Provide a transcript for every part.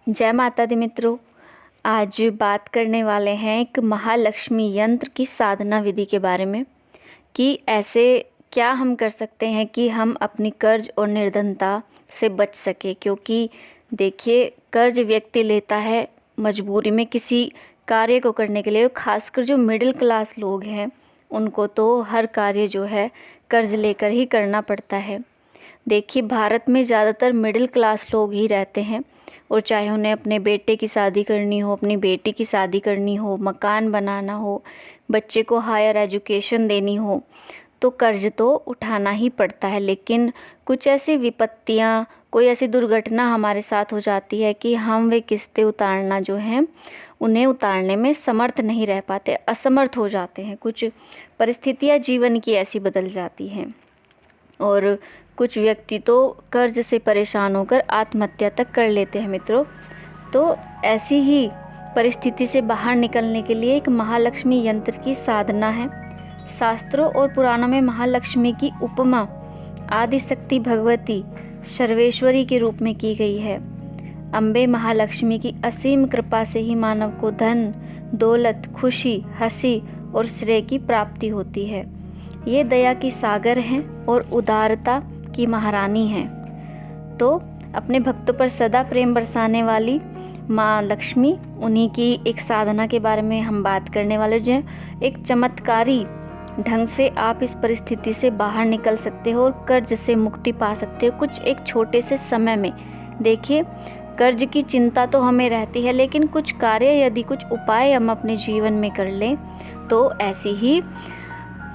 जय माता दी मित्रों। आज बात करने वाले हैं एक महालक्ष्मी यंत्र की साधना विधि के बारे में कि ऐसे क्या हम कर सकते हैं कि हम अपनी कर्ज और निर्धनता से बच सके। क्योंकि देखिए, कर्ज व्यक्ति लेता है मजबूरी में किसी कार्य को करने के लिए। खासकर जो मिडिल क्लास लोग हैं उनको तो हर कार्य जो है कर्ज लेकर ही करना पड़ता है। देखिए, भारत में ज़्यादातर मिडिल क्लास लोग ही रहते हैं और चाहे उन्हें अपने बेटे की शादी करनी हो, अपनी बेटी की शादी करनी हो, मकान बनाना हो, बच्चे को हायर एजुकेशन देनी हो, तो कर्ज तो उठाना ही पड़ता है। लेकिन कुछ ऐसी विपत्तियां, कोई ऐसी दुर्घटना हमारे साथ हो जाती है कि हम वे किस्तें उतारना जो हैं उन्हें उतारने में समर्थ नहीं रह पाते, असमर्थ हो जाते हैं। कुछ परिस्थितियां जीवन की ऐसी बदल जाती हैं और कुछ व्यक्ति तो कर्ज से परेशान होकर आत्महत्या तक कर लेते हैं मित्रों। तो ऐसी ही परिस्थिति से बाहर निकलने के लिए एक महालक्ष्मी यंत्र की साधना है। शास्त्रों और पुराणों में महालक्ष्मी की उपमा आदिशक्ति भगवती सर्वेश्वरी के रूप में की गई है। अम्बे महालक्ष्मी की असीम कृपा से ही मानव को धन, दौलत, खुशी, हंसी और श्रेय की प्राप्ति होती है। ये दया की सागर हैं और उदारता की महारानी हैं। तो अपने भक्तों पर सदा प्रेम बरसाने वाली माँ लक्ष्मी, उन्हीं की एक साधना के बारे में हम बात करने वाले जो एक चमत्कारी ढंग से आप इस परिस्थिति से बाहर निकल सकते हो और कर्ज से मुक्ति पा सकते हो कुछ एक छोटे से समय में। देखिए, कर्ज की चिंता तो हमें रहती है, लेकिन कुछ कार्य यदि कुछ उपाय हम अपने जीवन में कर लें तो ऐसी ही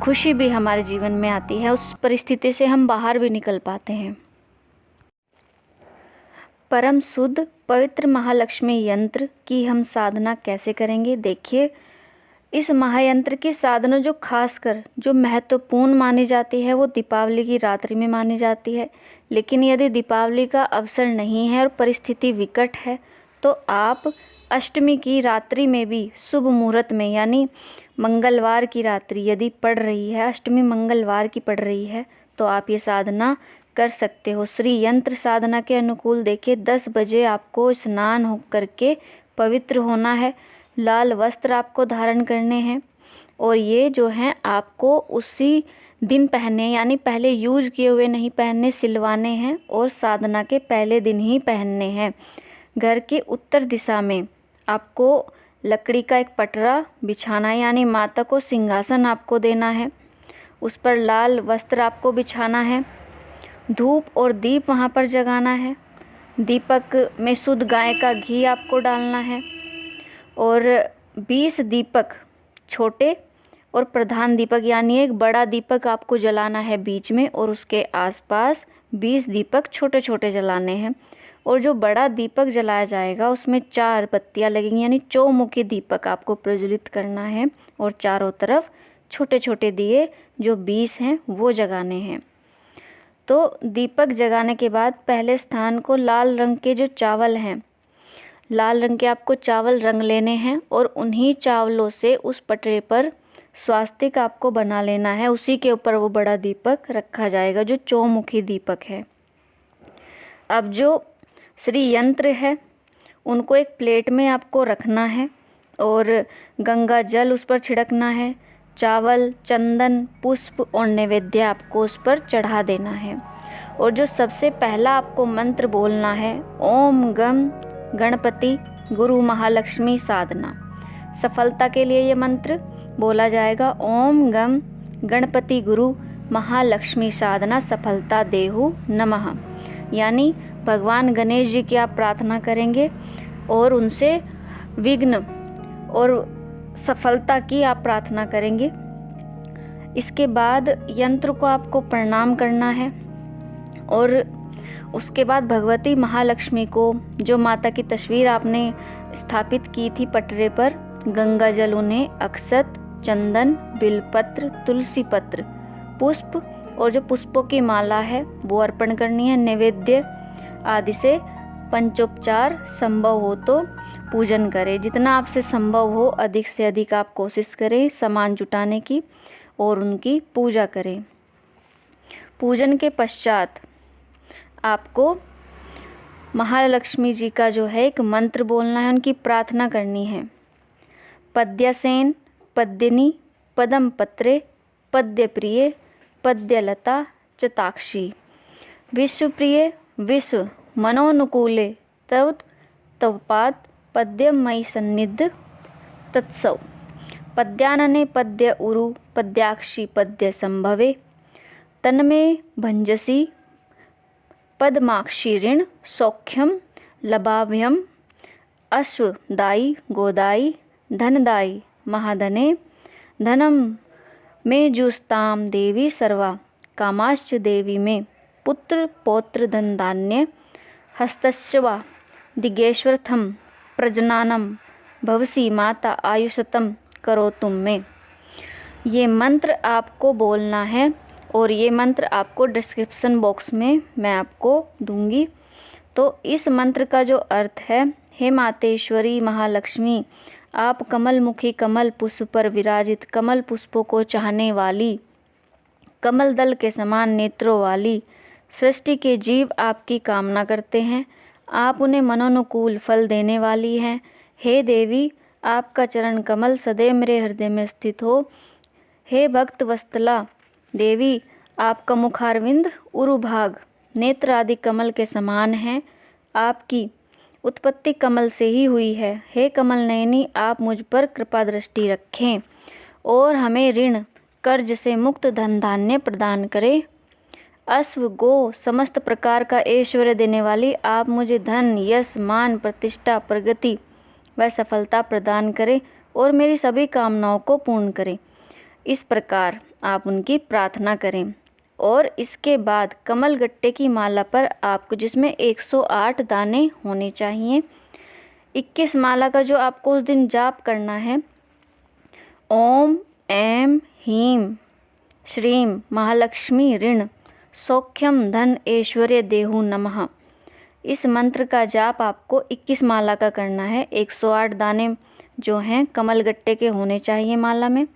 खुशी भी हमारे जीवन में आती है। उस परिस्थिति से हम बाहर भी निकल पाते हैं। परम शुद्ध पवित्र महालक्ष्मी यंत्र की हम साधना कैसे करेंगे? देखिए, इस महायंत्र की साधना जो खासकर जो महत्वपूर्ण मानी जाती है वो दीपावली की रात्रि में मानी जाती है। लेकिन यदि दीपावली का अवसर नहीं है और परिस्थिति विकट है तो आप अष्टमी की रात्रि में भी शुभ मुहूर्त में, यानी मंगलवार की रात्रि यदि पड़ रही है, अष्टमी मंगलवार की पड़ रही है, तो आप ये साधना कर सकते हो। श्री यंत्र साधना के अनुकूल देखिए 10 बजे आपको स्नान हो करके पवित्र होना है। लाल वस्त्र आपको धारण करने हैं और ये जो हैं आपको उसी दिन पहनने, यानी पहले यूज किए हुए नहीं पहनने, सिलवाने हैं और साधना के पहले दिन ही पहनने हैं। घर के उत्तर दिशा में आपको लकड़ी का एक पटरा बिछाना है, यानी माता को सिंहासन आपको देना है। उस पर लाल वस्त्र आपको बिछाना है। धूप और दीप वहाँ पर जगाना है। दीपक में शुद्ध गाय का घी आपको डालना है और 20 दीपक छोटे और प्रधान दीपक, यानी एक बड़ा दीपक आपको जलाना है बीच में और उसके आसपास 20 दीपक छोटे छोटे जलाने हैं। और जो बड़ा दीपक जलाया जाएगा उसमें 4 बत्तियां लगेंगी, यानी चौमुखी दीपक आपको प्रज्वलित करना है और चारों तरफ छोटे छोटे दिए जो 20 हैं वो जगाने हैं। तो दीपक जगाने के बाद पहले स्थान को लाल रंग के जो चावल हैं, लाल रंग के आपको चावल रंग लेने हैं और उन्हीं चावलों से उस पटरे पर स्वास्तिक आपको बना लेना है। उसी के ऊपर वो बड़ा दीपक रखा जाएगा जो चौमुखी दीपक है। अब जो श्री यंत्र है उनको एक प्लेट में आपको रखना है और गंगा जल उस पर छिड़कना है। चावल, चंदन, पुष्प और नैवेद्य आपको उस पर चढ़ा देना है। और जो सबसे पहला आपको मंत्र बोलना है, ओम गम गणपति गुरु महालक्ष्मी साधना। सफलता के लिए ये मंत्र बोला जाएगा, ओम गम गणपति गुरु महालक्ष्मी साधना सफलता देहु नमः। यानी भगवान गणेश जी की आप प्रार्थना करेंगे और उनसे विघ्न और सफलता की आप प्रार्थना करेंगे। इसके बाद यंत्र को आपको प्रणाम करना है और उसके बाद भगवती महालक्ष्मी को, जो माता की तस्वीर आपने स्थापित की थी पटरे पर, गंगा जल, उन्हें अक्षत, चंदन, बिलपत्र, तुलसी पत्र, पुष्प और जो पुष्पों की माला है वो अर्पण करनी है। नैवेद्य आदि से पंचोपचार संभव हो तो पूजन करें। जितना आपसे संभव हो अधिक से अधिक आप कोशिश करें सामान जुटाने की और उनकी पूजा करें। पूजन के पश्चात आपको महालक्ष्मी जी का जो है एक मंत्र बोलना है, उनकी प्रार्थना करनी है। पद्यसेन पद्यनी पदम पत्रे पद्यप्रिय पद्यलता चताक्षी विश्वप्रिय विश्व मनोनुकूले तव तवपाद पद्यमयी सन्निध तत्सव पद्यानने पद्य उरु पद्याक्षी पद्य संभवे तन्मे भंजसी पद्माक्षी ऋण सौख्यम लभाभ्यम अश्वदायी गोदायी धनदायी महाधने धनम में जुस्ताम देवी सर्वा कामाश्च देवी में पुत्र पौत्र धन धान्य हस्तस्वा दिगेश्वरथम प्रजनानम भवसी माता आयुषतम करो तुम में। ये मंत्र आपको बोलना है और ये मंत्र आपको डिस्क्रिप्शन बॉक्स में मैं आपको दूंगी। तो इस मंत्र का जो अर्थ है, हे मातेश्वरी महालक्ष्मी, आप कमल मुखी कमल पुष्प पर विराजित कमल पुष्पों को चाहने वाली, कमल दल के समान नेत्रों वाली, सृष्टि के जीव आपकी कामना करते हैं, आप उन्हें मनोनुकूल फल देने वाली हैं। हे देवी, आपका चरण कमल सदैव मेरे हृदय में स्थित हो। हे भक्त वत्सला देवी, आपका मुखारविंद उरुभाग नेत्र आदि कमल के समान है, आपकी उत्पत्ति कमल से ही हुई है। हे कमल नयनी, आप मुझ पर कृपा दृष्टि रखें और हमें ऋण कर्ज से मुक्त धन धान्य प्रदान करें। अश्व गो समस्त प्रकार का ऐश्वर्य देने वाली आप मुझे धन यश मान प्रतिष्ठा प्रगति व सफलता प्रदान करें और मेरी सभी कामनाओं को पूर्ण करें। इस प्रकार आप उनकी प्रार्थना करें। और इसके बाद कमल गट्टे की माला पर आपको, जिसमें 108 दाने होने चाहिए, 21 माला का जो आपको उस दिन जाप करना है, ओम ऐं ह्रीं श्रीं महालक्ष्मी ऋण सौख्यम धन ऐश्वर्य देहु नमः। इस मंत्र का जाप आपको 21 माला का करना है। 108 दाने जो हैं कमल गट्टे के होने चाहिए माला में।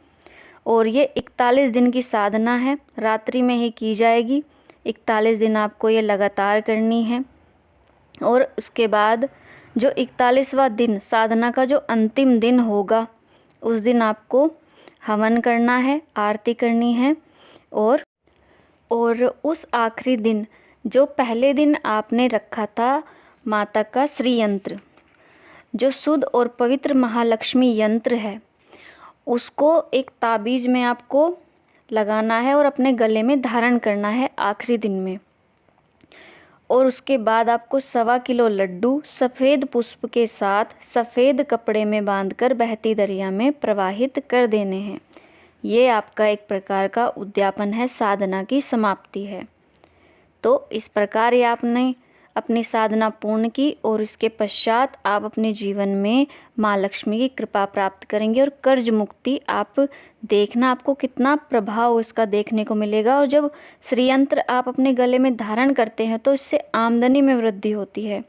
और ये 41 दिन की साधना है, रात्रि में ही की जाएगी। 41 दिन आपको ये लगातार करनी है। और उसके बाद जो 41वां दिन साधना का जो अंतिम दिन होगा, उस दिन आपको हवन करना है, आरती करनी है। और उस आखिरी दिन, जो पहले दिन आपने रखा था माता का श्री यंत्र, जो शुद्ध और पवित्र महालक्ष्मी यंत्र है, उसको एक ताबीज़ में आपको लगाना है और अपने गले में धारण करना है आखिरी दिन में। और उसके बाद आपको 1.25 किलो लड्डू सफ़ेद पुष्प के साथ सफ़ेद कपड़े में बांधकर बहती दरिया में प्रवाहित कर देने हैं। ये आपका एक प्रकार का उद्यापन है, साधना की समाप्ति है। तो इस प्रकार ये आपने अपनी साधना पूर्ण की और इसके पश्चात आप अपने जीवन में माँ लक्ष्मी की कृपा प्राप्त करेंगे और कर्ज मुक्ति आप देखना, आपको कितना प्रभाव इसका देखने को मिलेगा। और जब श्रीयंत्र आप अपने गले में धारण करते हैं तो इससे आमदनी में वृद्धि होती है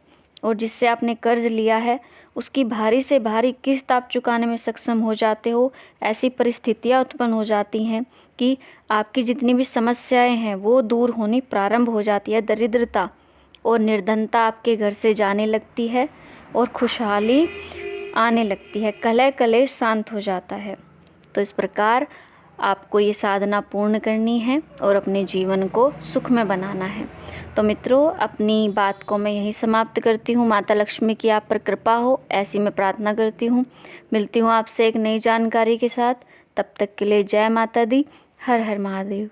और जिससे आपने कर्ज लिया है उसकी भारी से भारी किस्त आप चुकाने में सक्षम हो जाते हो। ऐसी परिस्थितियाँ उत्पन्न हो जाती हैं कि आपकी जितनी भी समस्याएं हैं वो दूर होनी प्रारंभ हो जाती है। दरिद्रता और निर्धनता आपके घर से जाने लगती है और खुशहाली आने लगती है, कलह कलेश शांत हो जाता है। तो इस प्रकार आपको ये साधना पूर्ण करनी है और अपने जीवन को सुखमय बनाना है। तो मित्रों, अपनी बात को मैं यहीं समाप्त करती हूँ। माता लक्ष्मी की आप पर कृपा हो, ऐसी मैं प्रार्थना करती हूँ। मिलती हूँ आपसे एक नई जानकारी के साथ। तब तक के लिए जय माता दी। हर हर महादेव।